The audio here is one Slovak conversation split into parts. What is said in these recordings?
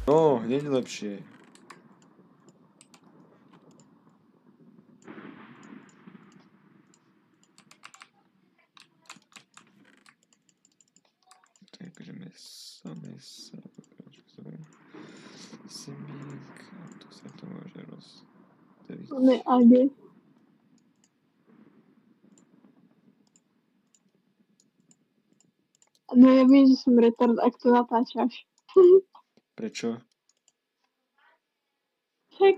No, hneď lepšie. To je akože meso. Semienka, tu sa to môže rozdeviť. Ne, ade. No ja viem, že som retard, ak to natáčaš. Prečo? Však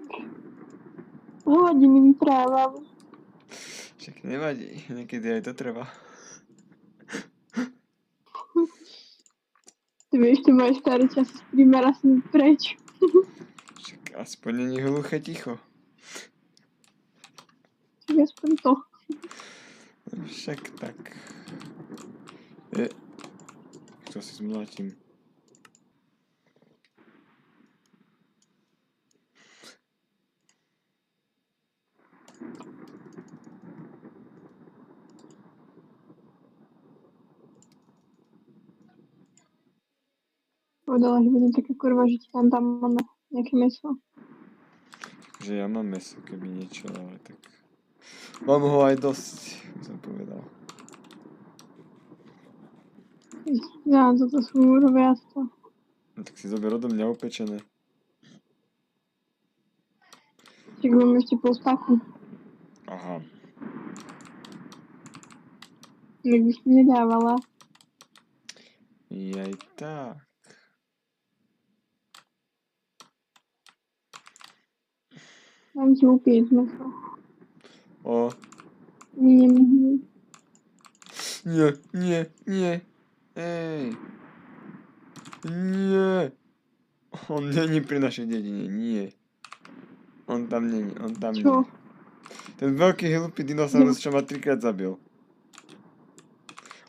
hodiny vyprávam. Však nevadí, niekedy aj to treba. Ty vieš, ty moje staré časy z primera sú preč. Však aspoň není hluché ticho. Čiže aspoň to. Však tak. Čo si zmlátim? Povedala, že budem taká kurva, že ti tam dáme nejaké meso. Že ja mám meso, keby niečo, ale tak... Mám ho aj dosť, som povedal. Ja, toto sú roviactvo. No tak si zober odo mňa upečené. Čiže budem ešte polstaku. Aha. Tak by si nedávala. Jaj tak. Mám ti upieť meso. O. Nemôžem. Nie. Ej. Nie. On není pri našej dedine, nie. On tam není. Čo? Ten veľký hlupý dinosaurus, čo ma 3-krát zabil.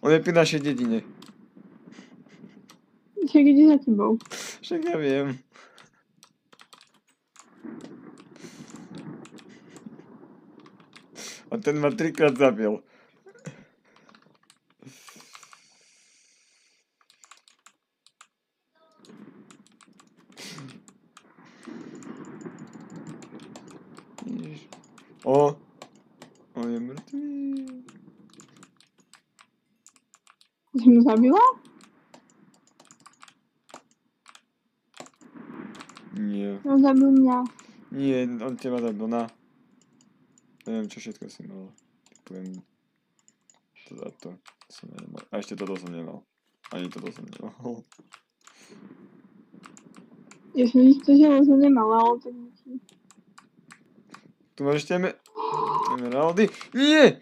On je pri našej dedine. Však ide za tebou. Však ja viem. A ten ma 3-krát zabil. Ježiš. O. On je mŕtvý. Si mu zabila? Nie. On zabil mňa. Nie, on teba zabil, na. Neviem, čo všetko si mal. Poviem to za to. Som nemal. A ešte toto som nemal. Ani toto som nemal. Ja som nič to železo nemala, ale tak nič. Tu máš ešte emeraldy? Nie!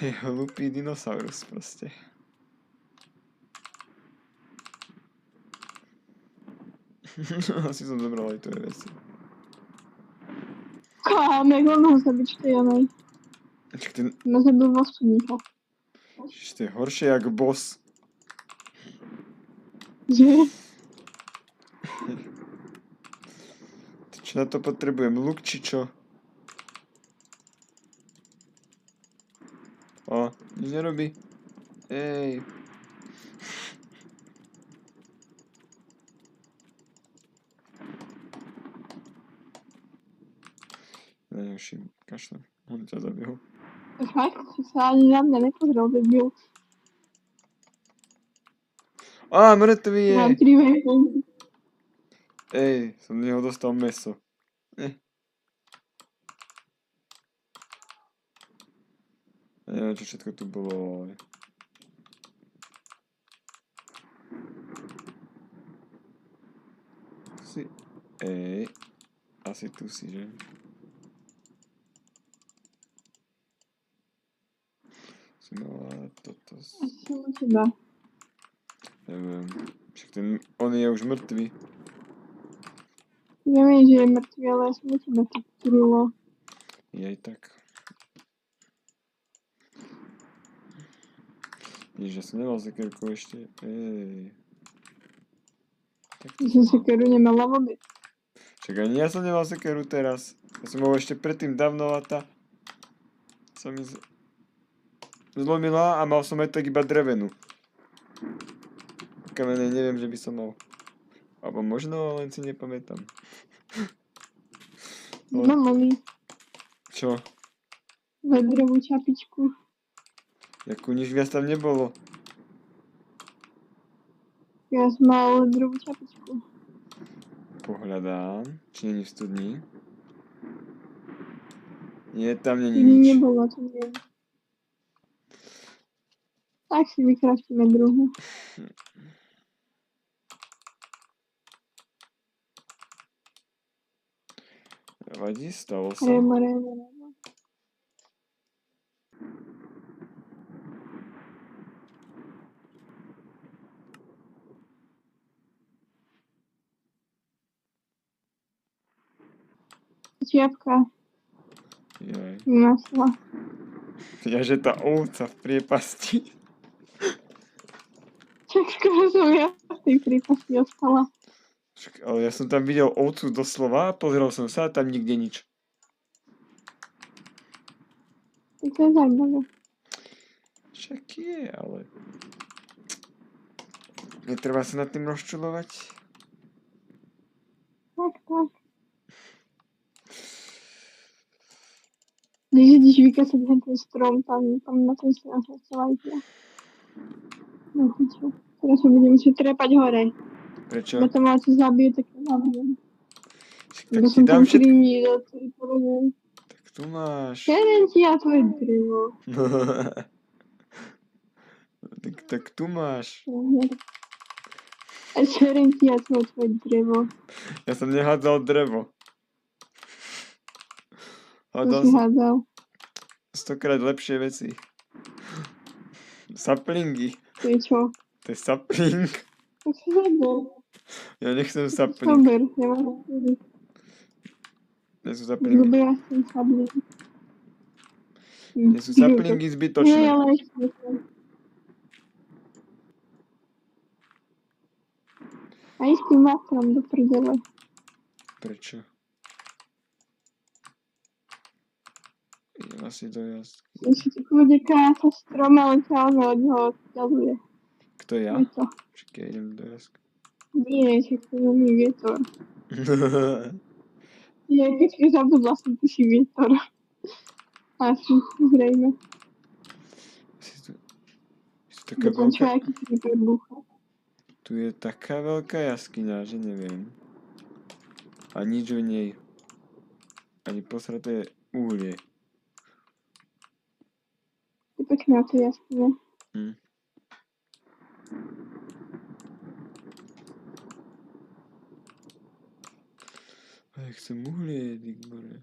Je hlupý dinosaurus proste. Asi som zobral aj tvoje veci. Kámek, on ho zabiť štejanej. Čak ten... No zabil vlastníka. To je horšie jak boss. Že? Čo na to potrebujem? Luk či čo? O, nič nerobí. Ej. Nevšim, kašlem. On ťa zabil. Fakt? Si sa ani na mňa nepozrel, debil. Á, mŕtvý je. Mám 3 weapons. Ej, som z neho dostal meso. Ja neviem, čo všetko tu bolo, ale... Tu si... Ej. Asi tu si, že? Si mala toto... Asi som u teba. Neviem. Však ten... On je už mŕtvý. Ja viem, že je mŕtvý, ale ja som u teba tak trulo. Je aj tak. Ježiš, ja som nemal sekerku ešte. Ej. Ja som sekeru nemala vôbec. Však ani ja som nemal sekeru teraz. Ja som mal ešte predtým dávno lata. Som mi zlomila a mal som aj tak iba drevenú. Kamenej neviem, že by som mal. Alebo možno, len si nepamätám. Mám mami Čo? vedrovú čapičku. Jakú nič viac tam nebolo. Ja som mal vedrovú čapičku. Pohľadám, či není v studni. Nie, tam není Kým nič. nebolo, to neviem. Tak si vykraftíme druhú. Vadí, stalo sa. Remo. Čiapka Jaj. masla. Jaže tá ovca v priepasti. Čak skoro som ja v tej prípasti ostala. Ale ja som tam videl ovcu doslova, pozrel som sa a tam nikde nič. Tak to je zaujímavé. Však je, ale... Netreba sa nad tým rozčulovať. Tak. Když ideš vykasať ten strom, tam na tom si nás chcela ísť. No pičo. Teraz sa budem musieť trepať hore. Prečo? Lebo to ma to zabije, tak to zabijem. Však Lebo tak ti som dám tam všetko. 3 dní do 3 podoby. Tak tu máš. Šeren ti ja tvoje drevo. Tak tu máš. A šeren ti ja tvoje drevo. Ja som nehádzal drevo. To Hádal si som hádzal. 100-krát lepšie veci. Saplingy. To je čo? To je sapling. Tak si hádzal. Ja nechcem sapling. Sober, nemám vtedy. Nie sú saplingy. Lebo ja som sabling. Nie sú saplingy Nie, zbytočné. ale ešte nechcem. A ísť tým matrom do prdele. Prečo? Idem asi do jazdky. Ešte tu bude krása strom, ale ťaľne od neho odťazuje. Kto ja? Je to. Čakaj, ja idem do jazdky. Nie, však to není vietor. Ja keď zabudla som, tu si vietor. Asi, zrejme. Si taká Dokončo veľká... aký si vybucha. Tu je taká veľká jaskyňa, že neviem. A nič v nej. Ani posraté uhlie. Je pekná to jaskyňa. A ja chcem uhlie, Digbore.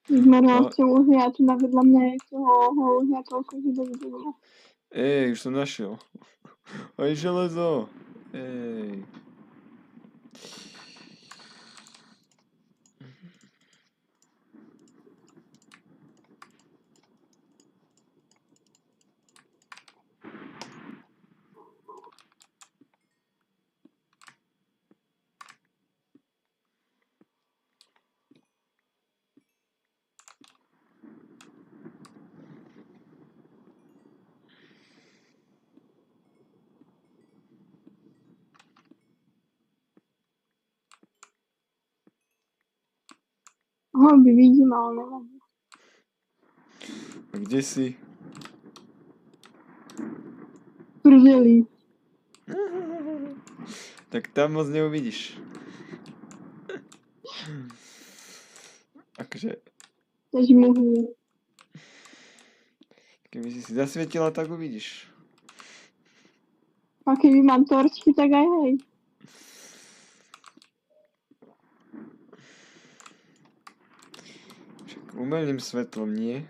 Vyzmerala ste uhlia a tu navedľa mňa je toho uhlia toľko, že dovidenia. Ej, už som našiel. Aj železo. Ej. Hobby vidím, ale neviem. A kde si? Prdeli. Tak tam moc neuvidíš. Akože, Takže mohli. keby si zasvietila, tak uvidíš. A keby mám torčky, tak aj hej. Však umelým svetlom, nie?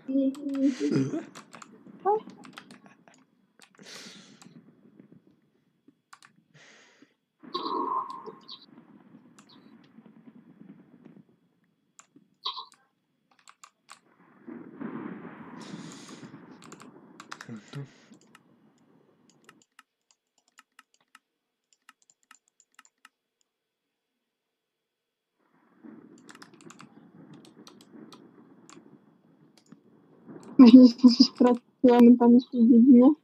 Možno som si spratila tam v tej dedine.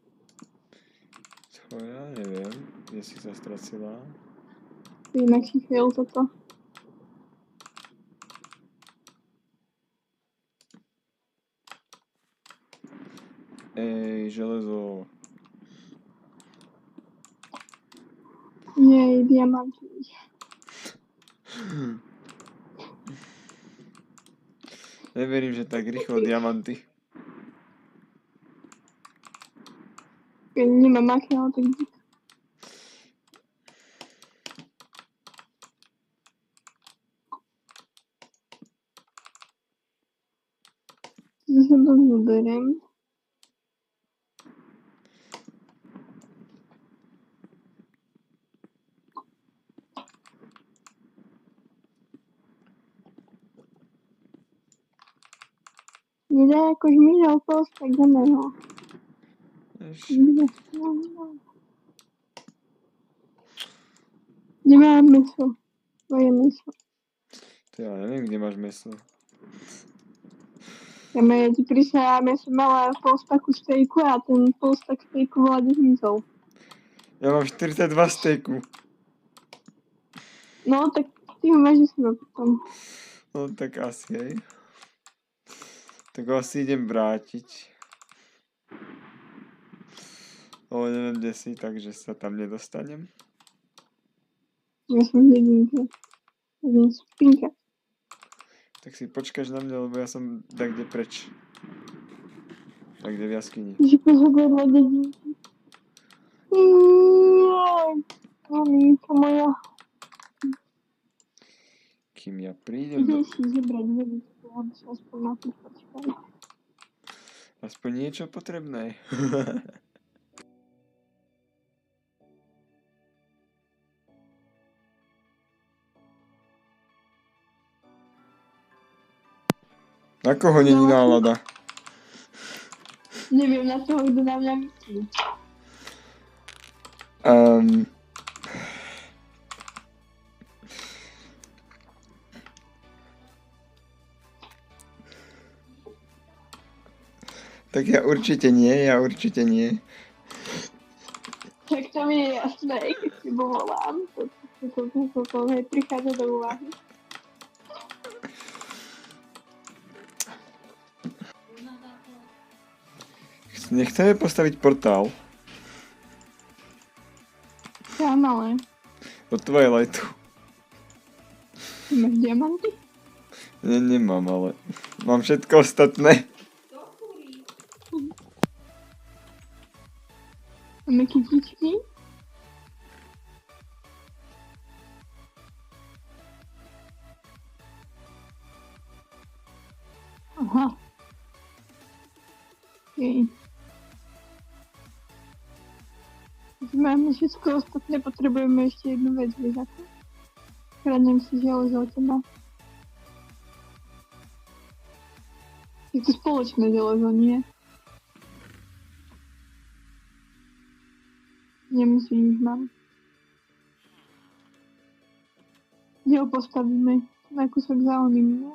To ja neviem. Kde si sa stracila? Inak si fail toto. Ej, železo. Jej, diamanty. Neverím, že tak rýchlo diamanty. Keď nemám makro, tak zase to zoberiem. Nedá jakož mířil post, tak jdeme ho. Nemám meso. Moje meso. To ja neviem, kde máš meso. Ja ti prišla, ja som mala polstaku stejku a ten polstak stejku vláde zmizol. Ja mám 42 stejku. No, tak ty ho máš seba potom. No tak asi, hej. Tak ho asi idem vrátiť. Ale neviem, kde si, takže sa tam nedostanem. Ja som v dedinke. Jedin spinka. Tak si počkáš na mňa, lebo ja som tak kde preč. Tak kde v jaskyni. Že pozhodla dedinky. Maminka moja. Kým ja prídem do... Ideš si zobrať vodičku, aby sa aspoň na tých počkali. Aspoň niečo potrebné. Na koho není nálada? Neviem na toho, kto na mňa myslí. Tak ja určite nie. Tak to mi je jasné, keď si volám. To neprichádza do úvahy. Nechceme postaviť portál Kam ale? do Twilightu. Máš diamanty? Nemám, ale mám všetko ostatné. Máme kytičky? Aha. Okej. Máme všetko ostatné, potrebujeme ešte jednu vec, vieš ako? Kradnem si železo od teba. Je to spoločné železo, nie? Nemusím, mám. Kde ho postavíme? Na kúsok za oným, no?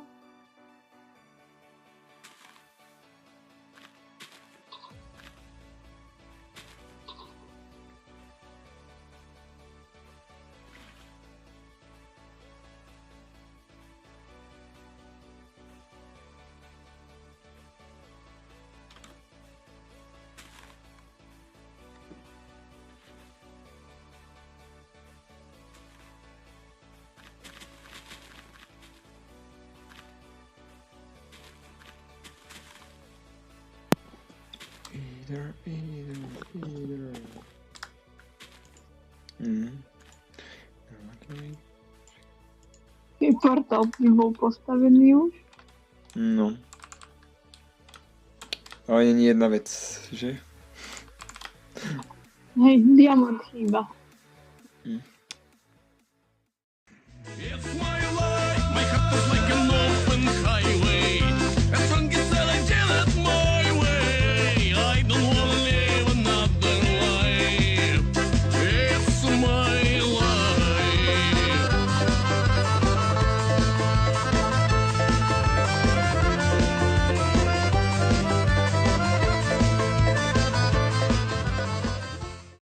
Either. Keď portál by bol postavený už. No. Ale nie jedna vec, že? Hej, diamant chýba.